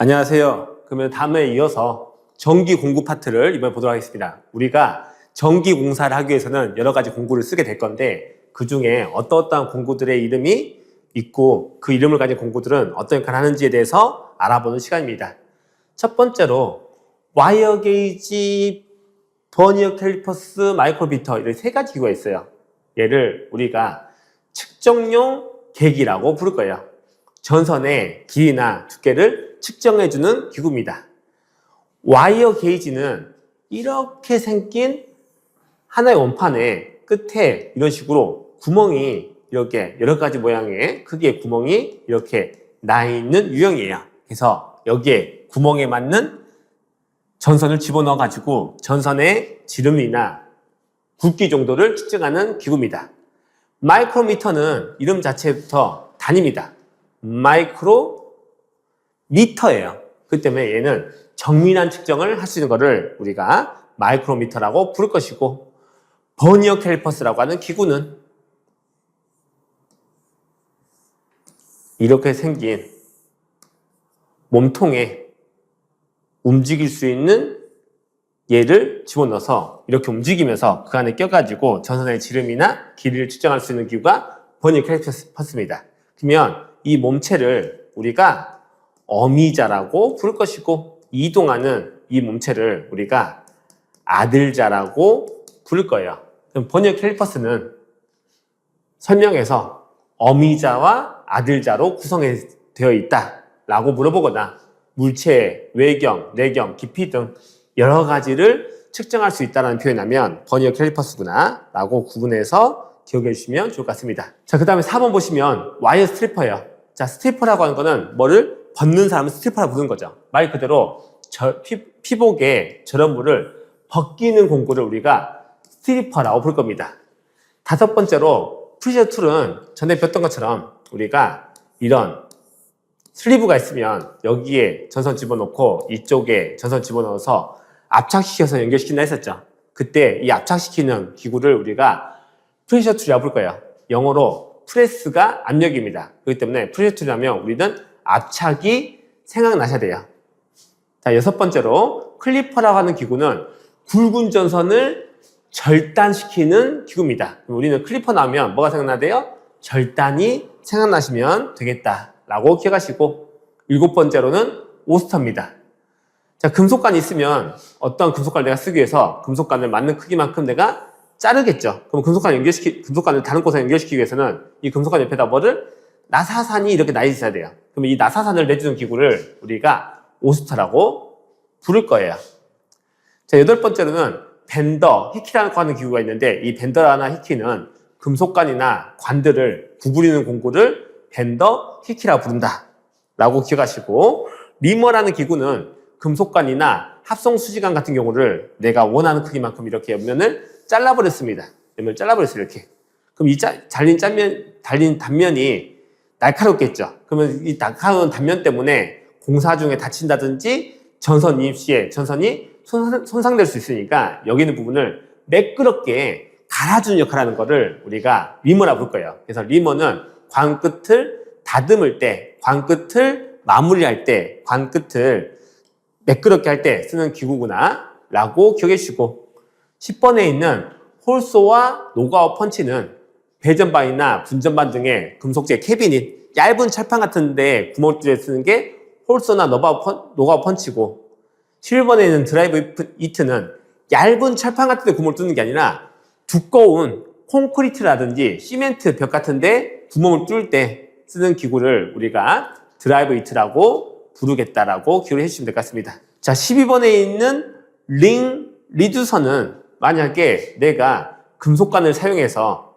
안녕하세요. 그러면 다음에 이어서 전기 공구 파트를 이번에 보도록 하겠습니다. 우리가 전기 공사를 하기 위해서는 여러 가지 공구를 쓰게 될 건데 그 중에 어떠한 공구들의 이름이 있고 그 이름을 가진 공구들은 어떤 역할을 하는지에 대해서 알아보는 시간입니다. 첫 번째로 와이어 게이지, 버니어 캘리퍼스, 마이크로미터 이런 세 가지 기구가 있어요. 얘를 우리가 측정용 계기라고 부를 거예요. 전선의 길이나 두께를 측정해주는 기구입니다. 와이어 게이지는 이렇게 생긴 하나의 원판에 끝에 이런 식으로 구멍이 이렇게 여러 가지 모양의 크기의 구멍이 이렇게 나 있는 유형이에요. 그래서 여기에 구멍에 맞는 전선을 집어넣어 가지고 전선의 지름이나 굵기 정도를 측정하는 기구입니다. 마이크로미터는 이름 자체부터 단위입니다. 마이크로미터예요. 그 때문에 얘는 정밀한 측정을 할 수 있는 것을 우리가 마이크로미터라고 부를 것이고, 버니어 캘리퍼스라고 하는 기구는 이렇게 생긴 몸통에 움직일 수 있는 얘를 집어넣어서 이렇게 움직이면서 그 안에 껴가지고 전선의 지름이나 길이를 측정할 수 있는 기구가 버니어 캘리퍼스입니다. 그러면 이 몸체를 우리가 어미자라고 부를 것이고, 이동하는 이 몸체를 우리가 아들자라고 부를 거예요. 그럼 버니어 캘리퍼스는 설명에서 어미자와 아들자로 구성되어 있다라고 물어보거나 물체의 외경, 내경, 깊이 등 여러 가지를 측정할 수 있다는 표현하면 버니어 캘리퍼스구나 라고 구분해서 기억해 주시면 좋을 것 같습니다. 자, 그 다음에 4번 보시면 와이어 스트리퍼예요. 자, 스트리퍼라고 하는 거는 뭐를 벗는 사람을 스트리퍼라고 부르는 거죠. 말 그대로 피복의 저렴물을 벗기는 공구를 우리가 스트리퍼라고 부를 겁니다. 다섯 번째로 프리셔 툴은 전에 배웠던 것처럼 우리가 이런 슬리브가 있으면 여기에 전선 집어넣고 이쪽에 전선 집어넣어서 압착시켜서 연결시킨다 했었죠. 그때 이 압착시키는 기구를 우리가 프레셔 툴이라고 부를 거예요. 영어로 프레스가 압력입니다. 그렇기 때문에 프레셔 툴이라면 우리는 압착이 생각나셔야 돼요. 자, 여섯 번째로 클리퍼라고 하는 기구는 굵은 전선을 절단시키는 기구입니다. 우리는 클리퍼 나오면 뭐가 생각나대요? 절단이 생각나시면 되겠다라고 기억하시고, 일곱 번째로는 오스터입니다. 자, 금속관이 있으면 어떤 금속관을 내가 쓰기 위해서 금속관을 맞는 크기만큼 내가 자르겠죠. 그럼 금속관을 다른 곳에 연결시키기 위해서는 이 금속관 옆에다 뭐를 나사산이 이렇게 나 있어야 돼요. 그럼 이 나사산을 내주는 기구를 우리가 오스터라고 부를 거예요. 자, 여덟 번째로는 벤더, 히키라고 하는 기구가 있는데 이 벤더나 히키는 금속관이나 관들을 구부리는 공구를 벤더, 히키라고 부른다 라고 기억하시고, 리머라는 기구는 금속관이나 합성 수지관 같은 경우를 내가 원하는 크기만큼 이렇게 옆면을 잘라버렸습니다. 옆면을 잘라버렸어요, 이렇게. 그럼 이 달린 단면이 날카롭겠죠. 그러면 이 날카로운 단면 때문에 공사 중에 다친다든지 전선 이입 시에 전선이 손상될 수 있으니까 여기 있는 부분을 매끄럽게 갈아주는 역할을 하는 거를 우리가 리머라고 부를 거예요. 그래서 리머는 관 끝을 다듬을 때, 관 끝을 마무리할 때, 관 끝을 매끄럽게 할 때 쓰는 기구구나 라고 기억해 주시고, 10번에 있는 홀소와 노가우 펀치는 배전반이나 분전반 등의 금속재 캐비닛, 얇은 철판 같은 데 구멍을 뚫어 쓰는 게 홀소나 노가우 펀치고, 11번에 있는 드라이브 이트는 얇은 철판 같은 데 구멍을 뚫는 게 아니라 두꺼운 콘크리트라든지 시멘트 벽 같은 데 구멍을 뚫을 때 쓰는 기구를 우리가 드라이브 이트라고 부르겠다라고 기억을 해주시면 될 것 같습니다. 자, 12번에 있는 링 리듀서는 만약에 내가 금속관을 사용해서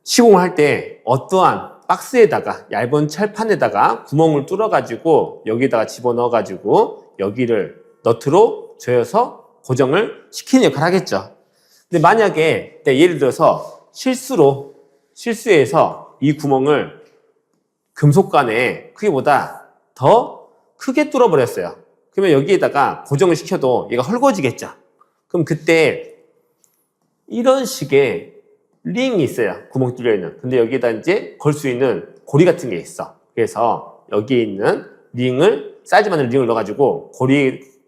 시공을 할 때 어떠한 박스에다가 얇은 철판에다가 구멍을 뚫어가지고 여기다가 집어넣어가지고 여기를 너트로 조여서 고정을 시키는 역할을 하겠죠. 근데 만약에 예를 들어서 실수해서 이 구멍을 금속관의 크기보다 더 크게 뚫어버렸어요. 그러면 여기에다가 고정을 시켜도 얘가 헐거워지겠죠. 그럼 그때 이런 식의 링이 있어요. 구멍 뚫려 있는. 근데 여기에다 이제 걸 수 있는 고리 같은 게 있어. 그래서 여기에 있는 링을, 사이즈 맞는 링을 넣어가지고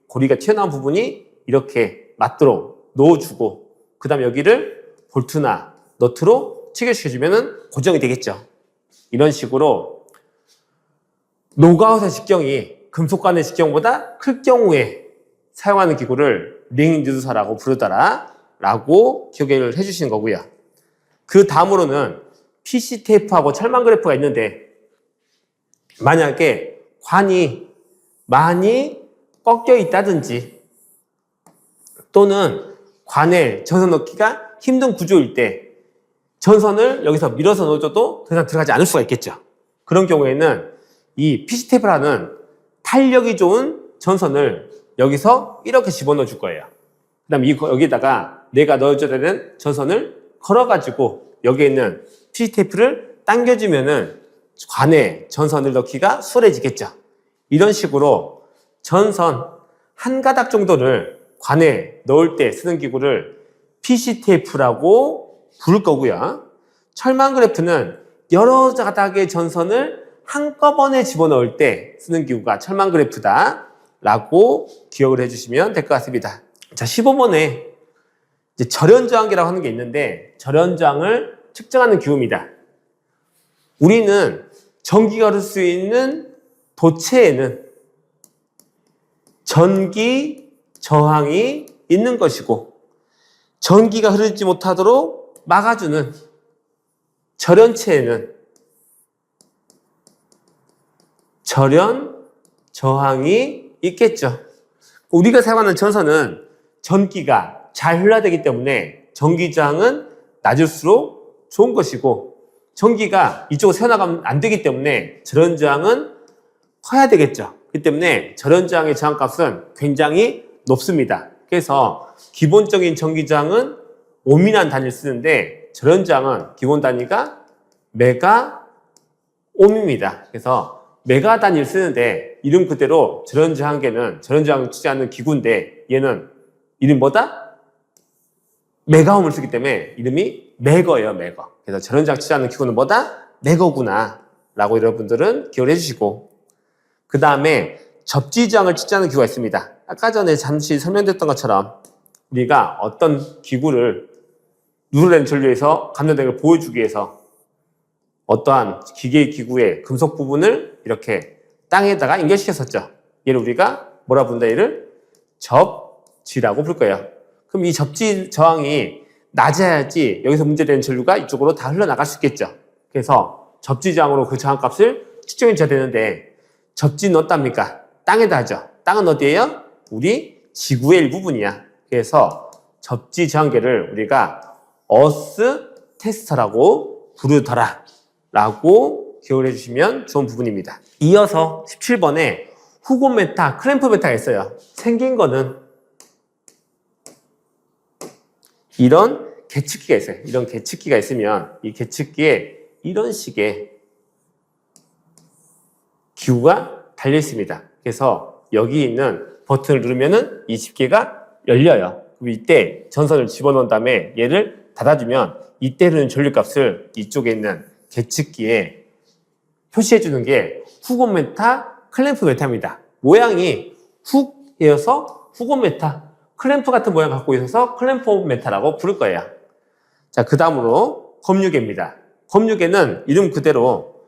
고리가 튀어나온 부분이 이렇게 맞도록 넣어주고, 그 다음에 여기를 볼트나 너트로 체결시켜주면 고정이 되겠죠. 이런 식으로 노가웃의 직경이 금속관의 직경보다 클 경우에 사용하는 기구를 링 유도사라고 부르더라 라고 기억을 해주시는 거고요. 그 다음으로는 PC 테이프하고 철망 그래프가 있는데, 만약에 관이 많이 꺾여 있다든지 또는 관에 전선 넣기가 힘든 구조일 때 전선을 여기서 밀어서 넣어줘도 더 이상 들어가지 않을 수가 있겠죠. 그런 경우에는 이 PC 테이프라는 탄력이 좋은 전선을 여기서 이렇게 집어넣어 줄 거예요. 그 다음에 여기다가 내가 넣어줘야 되는 전선을 걸어가지고 여기에 있는 PC 테이프를 당겨주면은 관에 전선을 넣기가 수월해지겠죠. 이런 식으로 전선 한 가닥 정도를 관에 넣을 때 쓰는 기구를 PC 테이프라고 부를 거고요. 철망 그래프는 여러 가닥의 전선을 한꺼번에 집어넣을 때 쓰는 기구가 철망 그래프다 라고 기억을 해주시면 될 것 같습니다. 자, 15번에 이제 절연저항기라고 하는 게 있는데, 절연저항을 측정하는 기구입니다. 우리는 전기가 흐를 수 있는 도체에는 전기 저항이 있는 것이고, 전기가 흐르지 못하도록 막아주는 절연체에는 절연 저항이 있겠죠. 우리가 사용하는 전선은 전기가 잘 흘러야 되기 때문에 전기 저항은 낮을수록 좋은 것이고, 전기가 이쪽으로 새어나가면 안 되기 때문에 절연 저항은 커야 되겠죠. 그렇기 때문에 절연 저항의 저항값은 굉장히 높습니다. 그래서 기본적인 전기 저항은 옴이라는 단위를 쓰는데, 절연 저항은 기본 단위가 메가 옴입니다. 그래서 메가 단위를 쓰는데, 이름 그대로 절연 저항계는 절연 저항을 측정하는 기구인데, 얘는 이름 뭐다? 메가옴을 쓰기 때문에 이름이 메거예요, 메거. 그래서 절연 저항 측정하는 기구는 뭐다? 메거구나 라고 여러분들은 기억을 해주시고, 그 다음에 접지 저항을 측정하는 기구가 있습니다. 아까 전에 잠시 설명드렸던 것처럼 우리가 어떤 기구를 누르된 전류에서 감전된 걸 보여주기 위해서 어떠한 기구의 금속 부분을 이렇게 땅에다가 연결시켰었죠. 얘를 우리가 뭐라 부른다? 얘를 접지라고 부를 거예요. 그럼 이 접지 저항이 낮아야지 여기서 문제되는 전류가 이쪽으로 다 흘러나갈 수 있겠죠. 그래서 접지 저항으로 그 저항값을 측정해 줘야 되는데, 접지는 어디입니까? 땅에다 하죠. 땅은 어디예요? 우리 지구의 일부분이야. 그래서 접지 저항계를 우리가 어스 테스터라고 부르더라 라고 기억을 해주시면 좋은 부분입니다. 이어서 17번에 후고메타, 클램프 메타가 있어요. 생긴 거는 이런 계측기가 있어요. 이런 계측기가 있으면 이 계측기에 이런 식의 기구가 달려 있습니다. 그래서 여기 있는 버튼을 누르면은 이 집게가 열려요. 그럼 이때 전선을 집어넣은 다음에 얘를 닫아주면 이때 흐르는 전류값을 이쪽에 있는 계측기에 표시해주는 게 후고메타, 클램프 메타입니다. 모양이 훅이어서 후고메타, 클램프 같은 모양 갖고 있어서 클램프 메타라고 부를 거예요. 자, 그 다음으로 검유계입니다. 검유계는 이름 그대로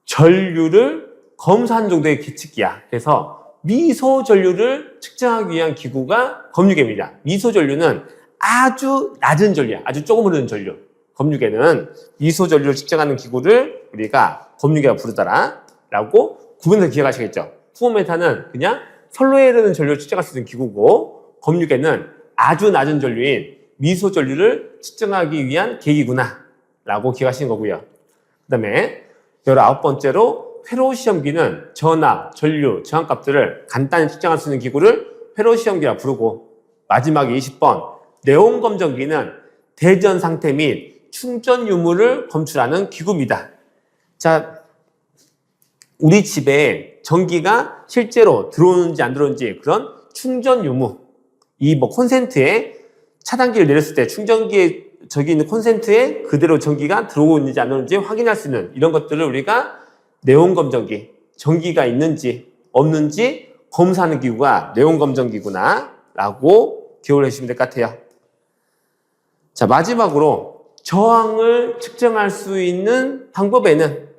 전류를 검사하는 정도의 계측기야. 그래서 미소 전류를 측정하기 위한 기구가 검유계입니다. 미소 전류는 아주 낮은 전류야. 아주 조금 흐르는 전류. 검유계는 미소 전류를 측정하는 기구를 우리가 검유계라고 부르더라 라고 구분해서 기억하시겠죠. 후고메타는 그냥 선로에 흐르는 전류를 측정할 수 있는 기구고, 검유계는 아주 낮은 전류인 미소 전류를 측정하기 위한 계기구나 라고 기억하시는 거고요. 그 다음에 19번째로 회로 시험기는 전압, 전류, 저항값들을 간단히 측정할 수 있는 기구를 회로 시험기라 부르고, 마지막에 20번 네온 검정기는 대전 상태 및 충전 유무를 검출하는 기구입니다. 자, 우리 집에 전기가 실제로 들어오는지 안 들어오는지 그런 충전 유무, 이 콘센트에 차단기를 내렸을 때 충전기에 저기 있는 콘센트에 그대로 전기가 들어오는지 안 들어오는지 확인할 수 있는 이런 것들을 우리가 네온 검정기, 전기가 있는지 없는지 검사하는 기구가 내용검정기구나 라고 기억을 해주시면 될 것 같아요. 자, 마지막으로 저항을 측정할 수 있는 방법에는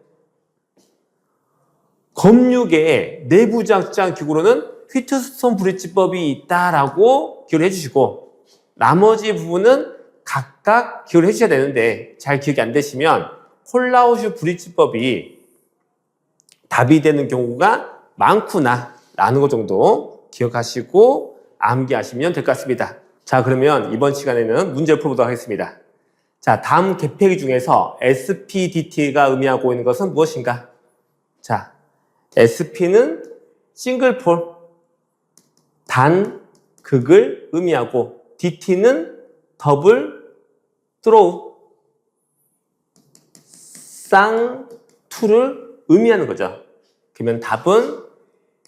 검육의 내부작장 기구로는 휘트스톤 브릿지법이 있다라고 기억을 해주시고, 나머지 부분은 각각 기억을 해주셔야 되는데 잘 기억이 안 되시면 콜라우슈 브릿지법이 답이 되는 경우가 많구나 라는 것 정도 기억하시고 암기하시면 될 것 같습니다. 자, 그러면 이번 시간에는 문제를 풀어보도록 하겠습니다. 자, 다음 개폐기 중에서 SPDT가 의미하고 있는 것은 무엇인가? 자, SP는 싱글폴, 단극을 의미하고, DT는 더블 드로우, 쌍투를 의미하는 거죠. 그러면 답은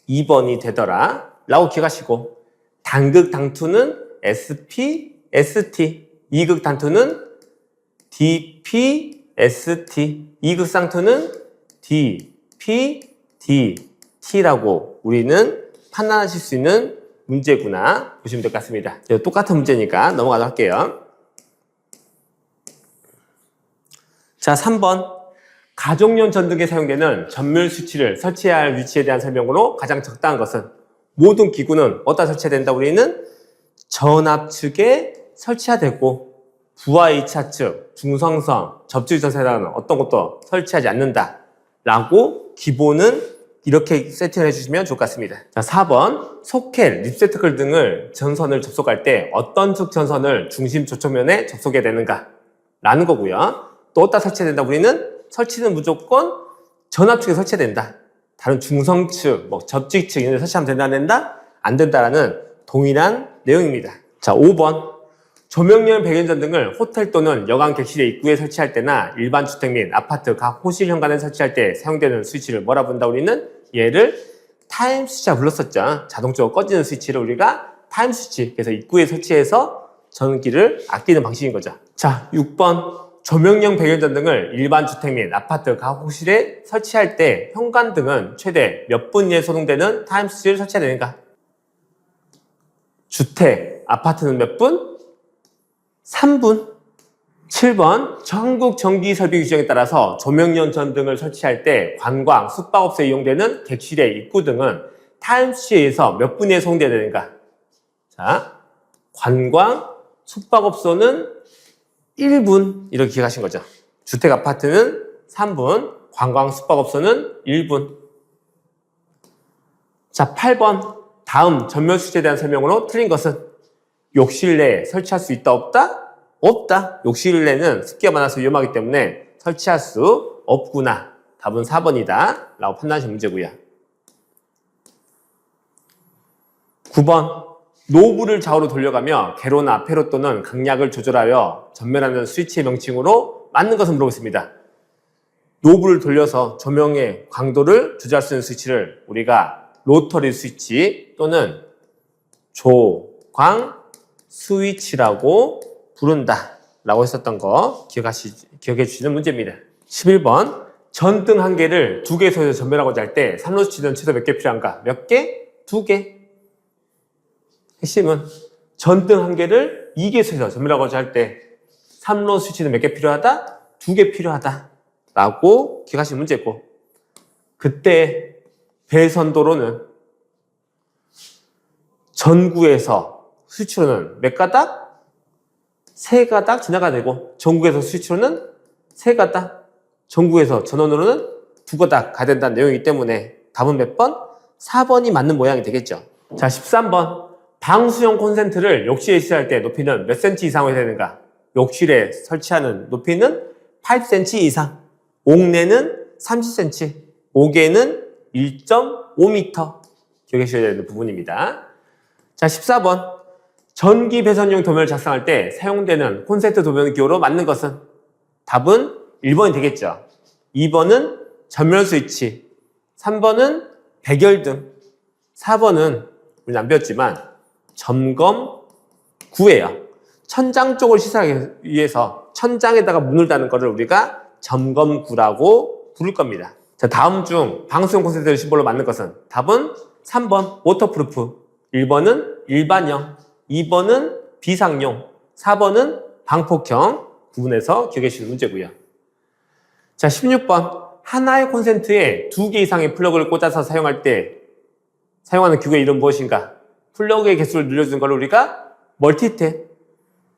2번이 되더라 라고 기억하시고, 단극 당투는 SP, ST, 이극 단투는 DP, ST, 이극 쌍투는 DP, DT라고 우리는 판단하실 수 있는 문제구나 보시면 될 것 같습니다. 똑같은 문제니까 넘어가도록 할게요. 자, 3번. 가족용 전등에 사용되는 전멸 스위치를 설치해야 할 위치에 대한 설명으로 가장 적당한 것은, 모든 기구는 어디다 설치해야 된다? 우리는 전압측에 설치해야 되고, 부하 2차 측, 중성선, 접지전선에는 어떤 것도 설치하지 않는다 라고 기본은 이렇게 세팅을 해주시면 좋을 것 같습니다. 자, 4번. 소켓, 립세트클 등을 전선을 접속할 때 어떤 측 전선을 중심 조초면에 접속해야 되는가 라는 거고요. 또 어디다 설치해야 된다? 우리는 설치는 무조건 전압측에 설치해야 된다. 다른 중성측, 접지측 이런 데 설치하면 된다, 안 된다? 안 된다라는 동일한 내용입니다. 자, 5번. 조명용 배경전등을 호텔 또는 여관 객실의 입구에 설치할 때나 일반 주택 및 아파트 각 호실 현관에 설치할 때 사용되는 스위치를 뭐라 부른다? 우리는 얘를 타임 스위치라 불렀었죠. 자동적으로 꺼지는 스위치를 우리가 타임 스위치, 그래서 입구에 설치해서 전기를 아끼는 방식인 거죠. 자, 6번. 조명용 배경전등을 일반 주택 및 아파트 각 호실에 설치할 때 현관등은 최대 몇 분 이내에 소등되는 타임 스위치를 설치해야 되는가? 주택, 아파트는 몇 분? 3분. 7번. 전국 전기설비 규정에 따라서 조명용 전등을 설치할 때 관광, 숙박업소에 이용되는 객실의 입구 등은 타임 스위치에서 몇 분 이내에 소등돼야 되는가? 자, 관광, 숙박업소는 1분 이렇게 기억하신 거죠. 주택, 아파트는 3분, 관광, 숙박업소는 1분. 자, 8번. 다음 전면 스위치에 대한 설명으로 틀린 것은, 욕실 내에 설치할 수 있다, 없다? 없다. 욕실 내는 습기가 많아서 위험하기 때문에 설치할 수 없구나. 답은 4번이다 라고 판단하신 문제고요. 9번. 노브를 좌우로 돌려가며 개로나 폐로 또는 강약을 조절하여 전멸하는 스위치의 명칭으로 맞는 것을 물어보겠습니다. 노브를 돌려서 조명의 광도를 조절할 수 있는 스위치를 우리가 로터리 스위치 또는 조광 스위치라고 부른다 라고 했었던 거 기억해 주시는 문제입니다. 11번. 전등 한 개를 두 개소에서 전멸하고자 할 때 삼로 스위치는 최소 몇 개 필요한가? 몇 개? 2개. 핵심은 전등 한 개를 2개소에서 전멸하고자 할 때 삼로 스위치는 몇 개 필요하다? 2개 필요하다 라고 기억하시는 문제고, 그때 배선도로는 전구에서 스위치로는 몇 가닥? 3가닥 전화가 되고, 전구에서 스위치로는 3가닥, 전구에서 전원으로는 2가닥 가야 된다는 내용이기 때문에 답은 몇 번? 4번이 맞는 모양이 되겠죠. 자, 13번. 방수용 콘센트를 욕실에 설치할 때 높이는 몇 cm 이상이 되는가? 욕실에 설치하는 높이는 8cm 이상, 옥내는 30cm, 옥에는 1.5m. 기억해 주셔야 되는 부분입니다. 자, 14번. 전기 배선용 도면을 작성할 때 사용되는 콘센트 도면 기호로 맞는 것은? 답은 1번이 되겠죠. 2번은 전면 스위치, 3번은 백열등, 4번은 우리는 안 배웠지만 점검구예요. 천장 쪽을 시설하기 위해서 천장에다가 문을 다는 것을 우리가 점검구라고 부를 겁니다. 자, 자, 다음 중 방수용 콘센트를 심볼로 만든 것은? 답은 3번 워터프루프, 1번은 일반형, 2번은 비상용, 4번은 방폭형. 구분해서 기억해 주시는 문제고요. 자, 16번. 하나의 콘센트에 2개 이상의 플러그를 꽂아서 사용할 때 사용하는 기구의 이름 무엇인가? 플러그의 개수를 늘려주는 걸 우리가 멀티탭.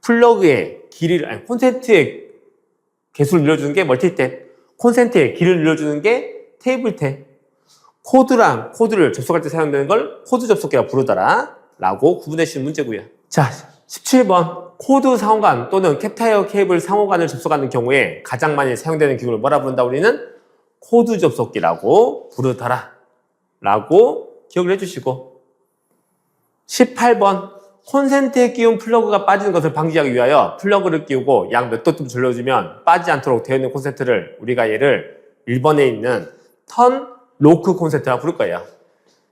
플러그의 길이를, 아니, 콘센트의 개수를 늘려주는 게 멀티탭. 콘센트의 길이를 늘려주는 게 테이블탭. 코드랑 코드를 접속할 때 사용되는 걸 코드 접속기라고 부르더라. 라고 구분해 주시는 문제고요. 자, 17번. 코드 상호간 또는 캡타이어 케이블 상호간을 접속하는 경우에 가장 많이 사용되는 기구를 뭐라 부른다? 우리는 코드 접속기라고 부르더라. 라고 기억을 해주시고, 18번. 콘센트에 끼운 플러그가 빠지는 것을 방지하기 위하여 플러그를 끼우고 약 몇 도쯤 돌려주면 빠지지 않도록 되어 있는 콘센트를 우리가 얘를 1번에 있는 턴 로크 콘센트라고 부를 거예요.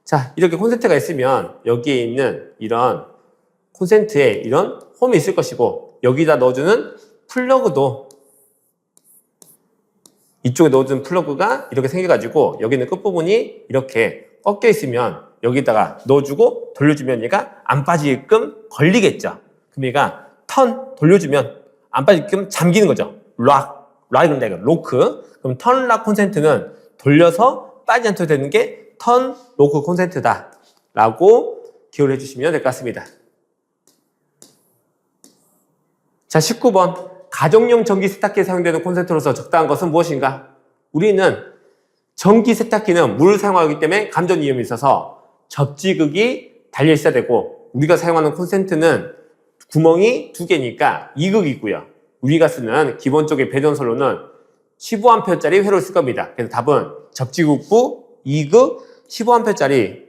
자, 이렇게 콘센트가 있으면 여기에 있는 이런 콘센트에 이런 홈이 있을 것이고, 여기다 넣어주는 플러그도 이쪽에 넣어주는 플러그가 이렇게 생겨가지고 여기는 끝부분이 이렇게 꺾여 있으면 여기다가 넣어주고 돌려주면 얘가 안 빠지게끔 걸리겠죠. 그럼 얘가 턴 돌려주면 안 빠지게끔 잠기는 거죠. 락인데 로크. 그럼 턴 락 콘센트는 돌려서 빠지지 않도록 되는 게 턴 로크 콘센트다 라고 기억을 해주시면 될 것 같습니다. 자, 19번. 가정용 전기 세탁기에 사용되는 콘센트로서 적당한 것은 무엇인가? 우리는 전기 세탁기는 물을 사용하기 때문에 감전 위험이 있어서 접지극이 달려 있어야 되고, 우리가 사용하는 콘센트는 구멍이 2개니까 2극이고요. 우리가 쓰는 기본적인 배전선로는 15A짜리 회로를 쓸 겁니다. 그래서 답은 접지극부 2극 15A짜리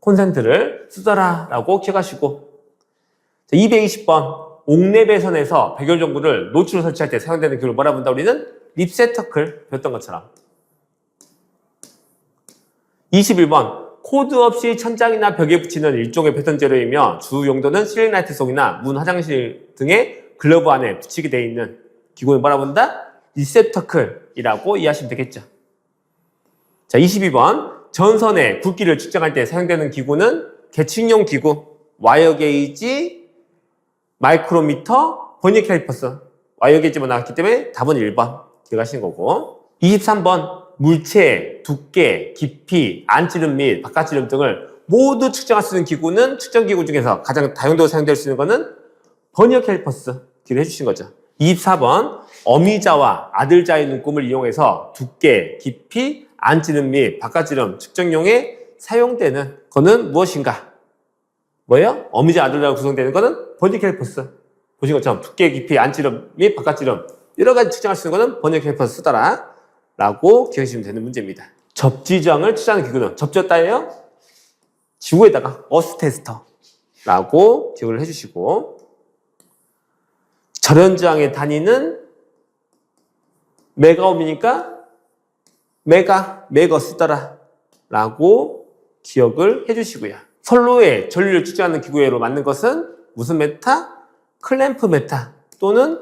콘센트를 쓰더라 라고 기억하시고, 220번. 옥내 배선에서 백열 전구를 노출로 설치할 때 사용되는 기구를 뭐라 부른다? 우리는 립세터클 배웠던 것처럼. 21번. 코드 없이 천장이나 벽에 붙이는 일종의 배선 재료이며 주 용도는 실링라이트 속이나 문, 화장실 등의 글러브 안에 붙이게 되어 있는 기구를 뭐라 부른다? 리셉터클이라고 이해하시면 되겠죠. 자, 22번. 전선의 굵기를 측정할 때 사용되는 기구는 계층용 기구, 와이어 게이지, 마이크로미터, 버니어 캘리퍼스. 와이어 게이지만 나왔기 때문에 답은 1번 기억하시는 거고. 23번. 물체, 두께, 깊이, 안찌름 및 바깥찌름 등을 모두 측정할 수 있는 기구는 측정기구 중에서 가장 다용도로 사용될 수 있는 것은 버니어 캘리퍼스 기억해 주신 거죠. 24번. 어미자와 아들자의 눈금을 이용해서 두께, 깊이, 안찌름 및 바깥찌름 측정용에 사용되는 거는 무엇인가? 뭐예요? 어미자 아들자로 구성되는 거는 버니어 캘리퍼스. 보신 것처럼 두께, 깊이, 안찌름 및 바깥찌름 여러 가지 측정할 수 있는 거는 버니어 캘리퍼스 쓰더라 라고 기억하시면 되는 문제입니다. 접지장을 측정하는 기구는 접졌다예요? 지구에다가 어스 테스터 라고 기억을 해주시고, 절연저항의 단위는 메가옴이니까 메거 쓰더라 라고 기억을 해주시고요. 선로에 전류를 측정하는 기구로 만든 것은 무슨 메타? 클램프 메타 또는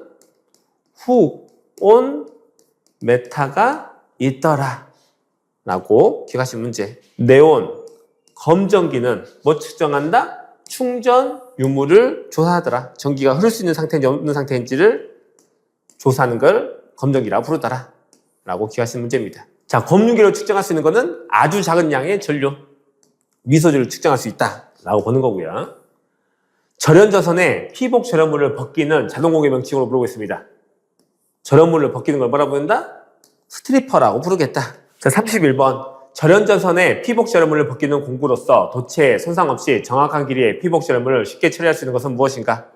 훅온 메타가 있더라 라고 기억하신 문제. 네온, 검전기는 뭐 측정한다? 충전 유무를 조사하더라. 전기가 흐를 수 있는 상태인지 없는 상태인지를 조사하는 걸 검전기라고 부르더라 라고 기억하시는 문제입니다. 자, 검유기로 측정할 수 있는 거는 아주 작은 양의 전류, 미소주를 측정할 수 있다 라고 보는 거고요. 절연저선에 피복 절연물을 벗기는 자동공의 명칭으로 부르고 있습니다. 절연물을 벗기는 걸 뭐라 부른다? 스트리퍼라고 부르겠다. 자, 31번. 절연저선에 피복 절연물을 벗기는 공구로서 도체에 손상 없이 정확한 길이의 피복 절연물을 쉽게 처리할 수 있는 것은 무엇인가?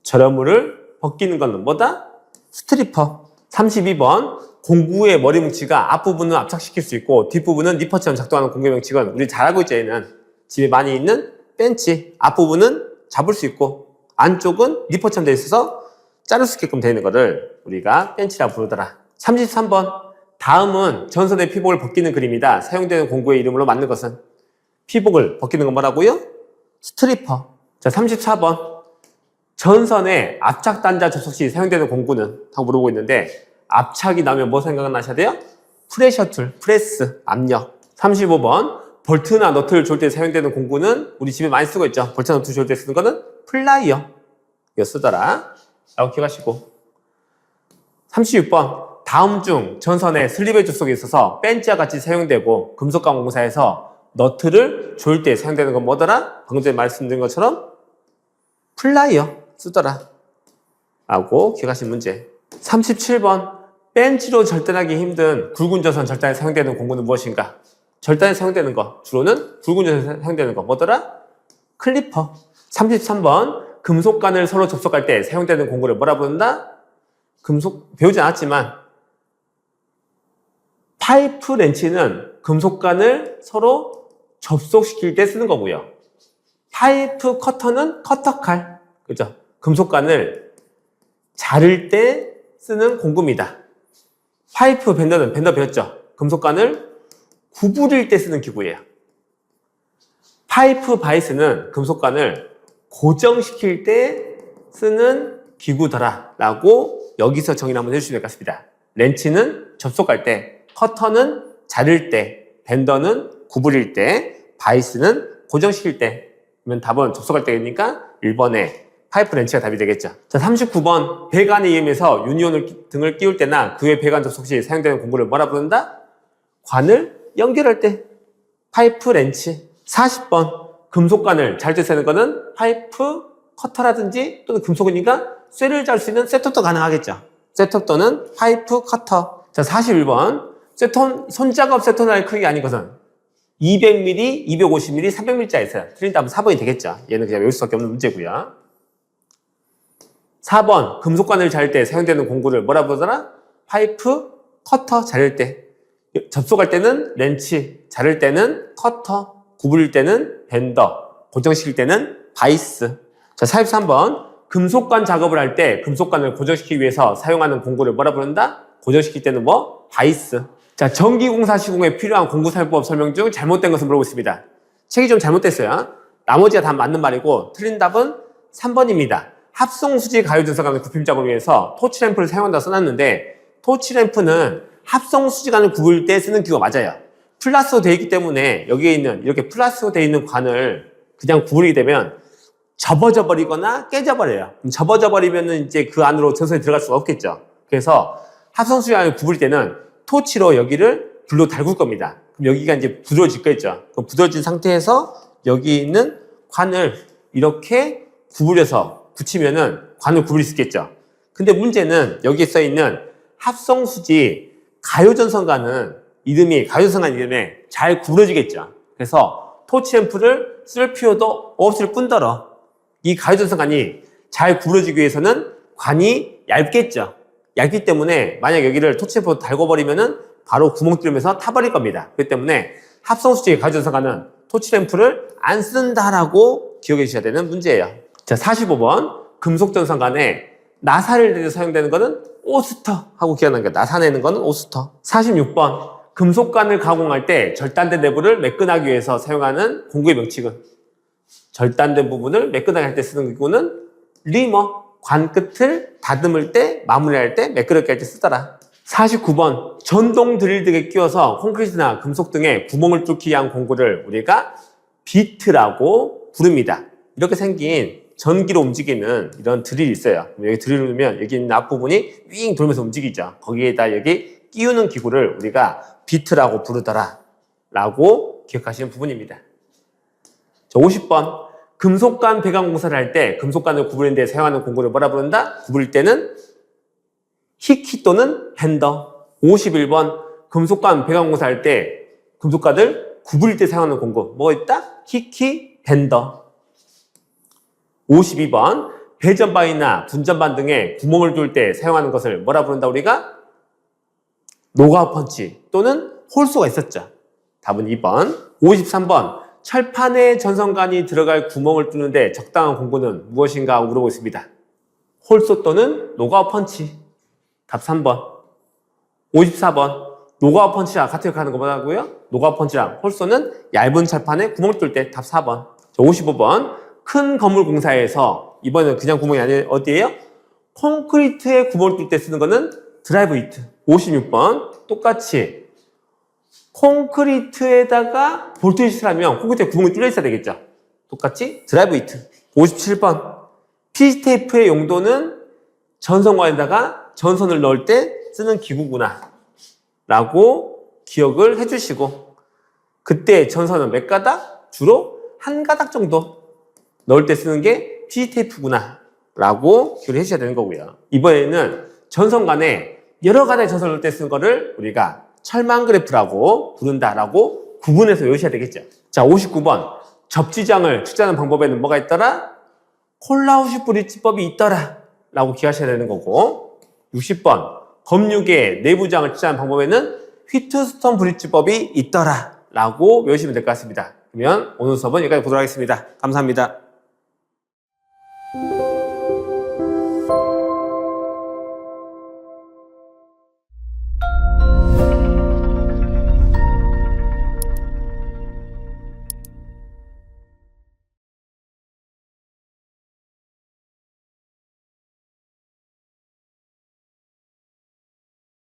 절연물을 벗기는 것은 뭐다? 스트리퍼. 32번. 공구의 머리 뭉치가 앞부분은 압착시킬 수 있고 뒷부분은 니퍼처럼 작동하는 공구의 명칭은 우리 잘 알고 있죠. 얘는 집에 많이 있는 벤치. 앞부분은 잡을 수 있고 안쪽은 니퍼처럼 되어 있어서 자를 수 있게끔 되어 있는 것을 우리가 벤치라고 부르더라. 33번. 다음은 전선의 피복을 벗기는 그림이다. 사용되는 공구의 이름으로 맞는 것은? 피복을 벗기는 건 뭐라고요? 스트리퍼. 자, 34번. 전선의 압착 단자 접속 시 사용되는 공구는? 하고 물어보고 있는데, 압착이 나면 뭐 생각나셔야 돼요? 프레셔 툴, 프레스, 압력. 35번 볼트나 너트를 조일 때 사용되는 공구는 우리 집에 많이 쓰고 있죠. 볼트나 너트 조일 때 쓰는 거는 플라이어. 이거 쓰더라 라고 기억하시고. 36번 다음 중 전선에 슬립의 주속이 있어서 벤치와 같이 사용되고 금속加工 공사에서 너트를 조일 때 사용되는 건 뭐더라? 방금 전에 말씀드린 것처럼 플라이어 쓰더라 라고 기억하신 문제. 37번 벤치로 절단하기 힘든 굵은 전선 절단에 사용되는 공구는 무엇인가? 절단에 사용되는 거 주로는 굵은 전선에 사용되는 거 뭐더라? 클리퍼. 33번 금속관을 서로 접속할 때 사용되는 공구를 뭐라 부른다? 배우지 않았지만 파이프 렌치는 금속관을 서로 접속시킬 때 쓰는 거고요. 파이프 커터는 커터칼, 그죠? 금속관을 자를 때 쓰는 공구입니다. 파이프 밴더는 밴더 배웠죠? 금속관을 구부릴 때 쓰는 기구예요. 파이프 바이스는 금속관을 고정시킬 때 쓰는 기구더라 라고 여기서 정의를 한번 해주시면 될 것 같습니다. 렌치는 접속할 때, 커터는 자를 때, 밴더는 구부릴 때, 바이스는 고정시킬 때. 그러면 답은 접속할 때니까 1번에 파이프 렌치가 답이 되겠죠. 자, 39번 배관에 의해서 유니온 등을 끼울 때나 그 외 배관 접속 시 사용되는 공구를 뭐라 부른다? 관을 연결할 때 파이프 렌치. 40번 금속관을 잘 때 쓰는 거는 파이프 커터라든지 또는 금속이니까 쇠를 잘 수 있는 셋톱도 가능하겠죠. 셋톱 또는 파이프 커터. 자, 41번 손작업 셋톱의 크기 아닌 것은 200mm, 250mm, 300mm짜리 있어요. 틀린 답은 4번이 되겠죠. 얘는 그냥 외울 수밖에 없는 문제고요. 4번 금속관을 자를 때 사용되는 공구를 뭐라 부르더라? 파이프 커터 자를 때. 접속할 때는 렌치, 자를 때는 커터, 구부릴 때는 밴더, 고정시킬 때는 바이스. 자, 43번 금속관 작업을 할 때 금속관을 고정시키기 위해서 사용하는 공구를 뭐라 부른다? 고정시킬 때는 뭐? 바이스. 자, 전기공사 시공에 필요한 공구 사용법 설명 중 잘못된 것을 물어보고 있습니다. 책이 좀 잘못됐어요. 나머지가 다 맞는 말이고 틀린 답은 3번입니다. 합성수지 가요전선간의 굽힘작업을 위해서 토치램프를 사용한다고 써놨는데 토치램프는 합성수지관을 굽을 때 쓰는 기구가 맞아요. 플라스로 되어 있기 때문에 여기에 있는 이렇게 플라스로 되어 있는 관을 그냥 구부리게 되면 접어져 버리거나 깨져 버려요. 접어져 버리면은 이제 그 안으로 전선이 들어갈 수가 없겠죠. 그래서 합성수지관을 구부릴 때는 토치로 여기를 불로 달굴 겁니다. 그럼 여기가 이제 부드러워질 거겠죠. 그럼 부드러워진 상태에서 여기 있는 관을 이렇게 구부려서 붙이면은 관을 구부릴 수 있겠죠. 근데 문제는 여기에 써 있는 합성수지 가요전선관은 가요전선관 이름에 잘 구부러지겠죠. 그래서 토치앰프를 쓸 필요도 없을 뿐더러 이 가요전선관이 잘 구부러지기 위해서는 관이 얇겠죠. 얇기 때문에 만약 여기를 토치앰프로 달궈버리면은 바로 구멍 뚫으면서 타버릴 겁니다. 그렇기 때문에 합성수지 가요전선관은 토치앰프를 안 쓴다라고 기억해 주셔야 되는 문제예요. 자, 45번 금속전선관에 나사를 내서 사용되는 거는 오스터 하고 기억나는 거예요. 나사 내는 거는 오스터. 46번 금속관을 가공할 때 절단된 내부를 매끈하기 위해서 사용하는 공구의 명칭은 절단된 부분을 매끈하게 할 때 쓰는 기구는 리머. 관 끝을 다듬을 때, 마무리할 때, 매끄럽게 할 때 쓰더라. 49번 전동 드릴 등에 끼워서 콘크리트나 금속 등에 구멍을 뚫기 위한 공구를 우리가 비트라고 부릅니다. 이렇게 생긴 전기로 움직이는 이런 드릴이 있어요. 여기 드릴을 누르면 여기 있는 앞부분이 윙 돌면서 움직이죠. 거기에다 여기 끼우는 기구를 우리가 비트라고 부르더라 라고 기억하시는 부분입니다. 자, 50번 금속관 배관 공사를 할 때 금속관을 구부리는 데 사용하는 공구를 뭐라 부른다? 구부릴 때는 히키 또는 밴더. 51번 금속관 배관 공사할 때 금속관을 구부릴 때 사용하는 공구 뭐가 있다? 히키, 밴더. 52번 배전반이나 분전반 등에 구멍을 뚫을 때 사용하는 것을 뭐라 부른다 우리가? 노가우 펀치 또는 홀소가 있었죠. 답은 2번. 53번 철판에 전선관이 들어갈 구멍을 뚫는데 적당한 공구는 무엇인가 하고 물어보고 있습니다. 홀소 또는 노가우 펀치. 답 3번. 54번 노가우 펀치랑 같은 역할 하는 거 뭐라고요? 노가우 펀치랑 홀소는 얇은 철판에 구멍을 뚫을 때 답 4번. 55번 큰 건물 공사에서 이번에는 그냥 구멍이 아니에요. 어디예요? 콘크리트에 구멍을 뚫을 때 쓰는 거는 드라이브 히트. 56번 똑같이 콘크리트에다가 볼트hit을 하면 콘크리트에 구멍이 뚫려 있어야 되겠죠. 똑같이 드라이브 히트. 57번. 피지테이프의 용도는 전선관에다가 전선을 넣을 때 쓰는 기구구나 라고 기억을 해주시고, 그때 전선은 몇 가닥? 주로 한 가닥 정도 넣을 때 쓰는 게 피지테이프구나 라고 기억을 해주셔야 되는 거고요. 이번에는 전선관에 여러 가닥의 전선을 넣을 때 쓰는 거를 우리가 철망 그래프라고 부른다라고 구분해서 외우셔야 되겠죠. 자, 59번. 접지장을 측정하는 방법에는 뭐가 있더라? 콜라우슈 브릿지법이 있더라 라고 기억하셔야 되는 거고, 60번. 검육의 내부장을 측정하는 방법에는 휘트스톤 브릿지법이 있더라 라고 외우시면 될 것 같습니다. 그러면 오늘 수업은 여기까지 보도록 하겠습니다. 감사합니다.